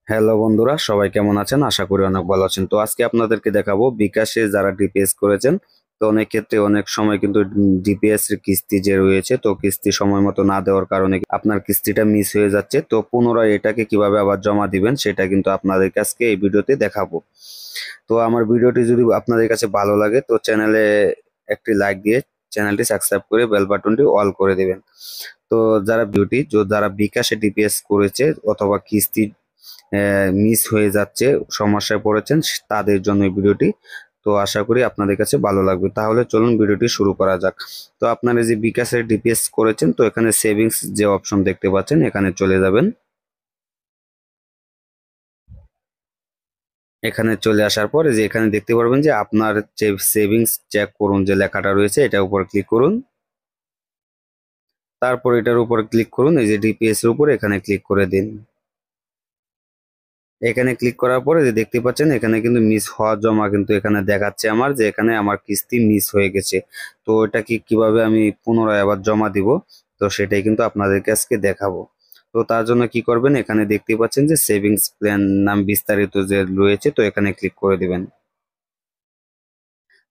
Hello বন্ধুরা, সবাই কেমন আছেন? আশা করি অনেক ভালো আছেন। তো আজকে আপনাদেরকে দেখাবো বিকাশে যারা ডিপিএস করেছেন। তো অনেক ক্ষেত্রে অনেক সময় কিন্তু ডিপিএস এর কিস্তি যে রয়েছে, তো কিস্তি সময় মতো না দেওয়ার কারণে আপনার কিস্তিটা মিস হয়ে যাচ্ছে। তো পুনরায় এটাকে কিভাবে আবার জমা দিবেন সেটা কিন্তু আপনাদের আজকে এই ভিডিওতে দেখাবো। তো আমার ভিডিওটি যদি আপনাদের কাছে ভালো লাগে তো চ্যানেলে একটি লাইক দিয়ে চ্যানেলটি সাবস্ক্রাইব করে বেল বাটনটি অল করে দিবেন। তো যারা বিকাশে ডিপিএস করেছে অথবা কিস্তি মিস হয়ে যাচ্ছে, সমস্যায় পড়েছেন, তাদের জন্য এই ভিডিওটি। তো আশা করি আপনাদের কাছে ভালো লাগবে। তাহলে চলুন ভিডিওটি শুরু করা যাক। তো আপনারা যে বিকাশের ডিপিএস করেছেন, তো এখানে সেভিংস যে অপশন দেখতে পাচ্ছেন এখানে চলে যাবেন। এখানে চলে আসার পরে যে এখানে দেখতে পারবেন যে আপনার যে সেভিংস চেক করুন যে লেখাটা রয়েছে এটার উপর ক্লিক করুন। তারপর এটার উপর ক্লিক করুন, এই যে ডিপিএস এর উপর এখানে ক্লিক করে দিন। এখানে ক্লিক করার পরে যে দেখতে পাচ্ছেন এখানে কিন্তু মিস হওয়া জমা কিন্তু এখানে দেখাচ্ছে আমার যে এখানে আমার কিস্তি মিস হয়ে গেছে। তো এটা কিভাবে আমি পুনরায় আবার জমা দিব, তো সেটাই কিন্তু আপনাদেরকে আজকে দেখাবো। তো তার জন্য কি করবেন, এখানে দেখতে পাচ্ছেন যে সেভিংস প্ল্যান নাম বিস্তারিত যে রয়েছে, তো এখানে ক্লিক করে দিবেন।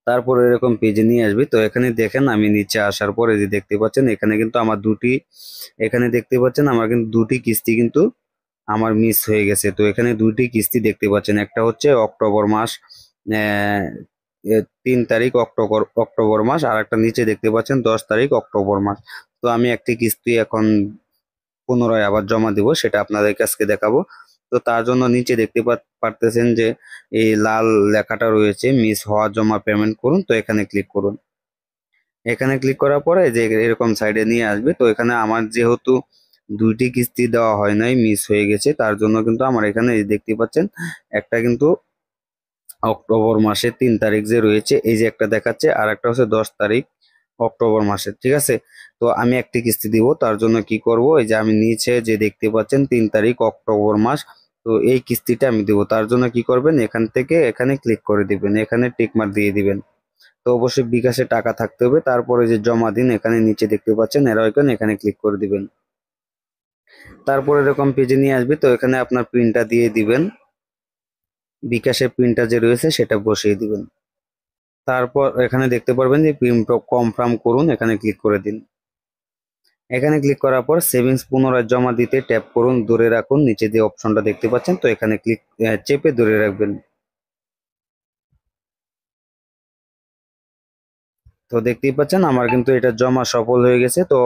তারপরে এরকম পেজে নিয়ে আসবে। তো এখানে দেখেন আমি নিচে আসার পরে যে দেখতে পাচ্ছেন এখানে কিন্তু আমার এখানে দেখতে পাচ্ছেন আমার কিন্তু দুটি কিস্তি কিন্তু আমার মিস হয়ে গেছে। তো এখানে দুইটি কিস্তি দেখতে পাচ্ছেন, একটা হচ্ছে অক্টোবর মাস, আহ, 3 তারিখ অক্টোবর অক্টোবর মাস, আর একটা নিচে দেখতে পাচ্ছেন 10 তারিখ অক্টোবর মাস। তো আমি একটি কিস্তি এখন পুনরায় আবার জমা দিব, সেটা আপনাদেরকে আজকে দেখাবো। তো তার জন্য নিচে দেখতে পারতেছেন যে এই লাল লেখাটা রয়েছে মিস হওয়া জমা পেমেন্ট করুন, তো এখানে ক্লিক করুন। এখানে ক্লিক করার পরে যে এরকম সাইডে নিয়ে আসবে। তো এখানে আমার যেহেতু দুইটি কিস্তি দেওয়া হয় নাই, মিস হয়ে গেছে, তার জন্য কিন্তু আমার এখানে এই দেখতে পাচ্ছেন একটা কিন্তু অক্টোবর মাসের 3 তারিখ যে রয়েছে এই যে একটা দেখাচ্ছে, আর একটা হচ্ছে 10 তারিখ অক্টোবর মাসের, ঠিক আছে। তো আমি একটি কিস্তি দিব, তার জন্য কি করব, এই যে আমি নিচে যে দেখতে পাচ্ছেন 3 তারিখ অক্টোবর মাস, তো এই কিস্তিটা আমি দিব। তার জন্য কি করবেন, এখান থেকে এখানে ক্লিক করে দিবেন, এখানে টিক মার্ক দিয়ে দিবেন। তো অবশ্যই বিকাশে টাকা থাকতে হবে। তারপরে যে জমা দিন এখানে নিচে দেখতে পাচ্ছেন এরো আইকন, এখানে ক্লিক করে দিবেন। তারপর এরকম পেজে নিয়ে আসবে। তো এখানে আপনার পিনটা দিয়ে দিবেন, বিকাশের পিনটা যে রয়েছে সেটা বসিয়ে দিবেন। তারপর এখানে দেখতে পারবেন যে পিন কনফার্ম করুন, এখানে ক্লিক করে দিন। এখানে ক্লিক করার পর সেভিংস পুনরায় জমা দিতে ট্যাপ করুন, ধরে রাখুন, নিচে যে অপশনটা দেখতে পাচ্ছেন, তো এখানে চেপে ধরে রাখবেন। তো দেখতেই পাচ্ছেন আমার কিন্তু এটা জমা সফল হয়ে গেছে। তো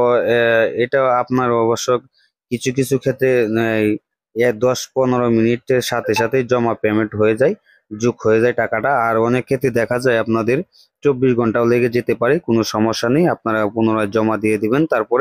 এটা আপনার অবশ্য কিছু কিছু ক্ষেত্রে 10-15 মিনিটের সাথে সাথে জমা পেমেন্ট হয়ে যায়, যোগ হয়ে যায় টাকাটা। আর অনেক ক্ষেত্রে দেখা যায় আপনাদের 24 ঘন্টাও লেগে যেতে পারে, কোনো সমস্যা নেই, আপনারা পুনরায় জমা দিয়ে দিবেন। তারপরে